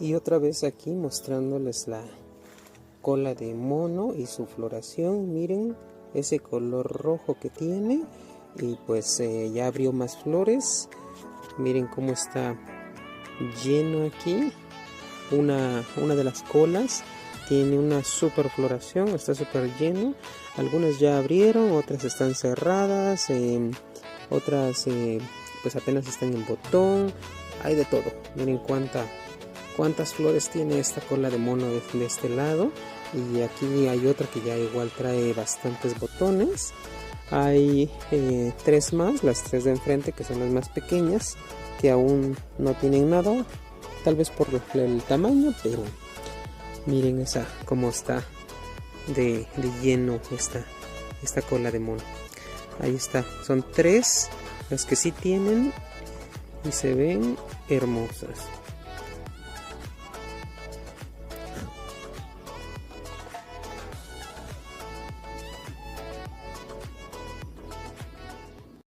Y otra vez aquí mostrándoles la cola de mono y su floración. Miren ese color rojo que tiene. Y pues ya abrió más flores. Miren cómo está lleno aquí. Una de las colas tiene una super floración, está súper lleno. Algunas ya abrieron, otras están cerradas, otras pues apenas están en botón. Hay de todo. Miren cuántas flores tiene esta cola de mono de este lado. Y aquí hay otra que ya igual trae bastantes botones. Hay 3 más, las 3 de enfrente, que son las más pequeñas, que aún no tienen nada, tal vez por el tamaño, pero miren esa cómo está de lleno esta cola de mono. Ahí está, son 3 las que sí tienen y se ven hermosas.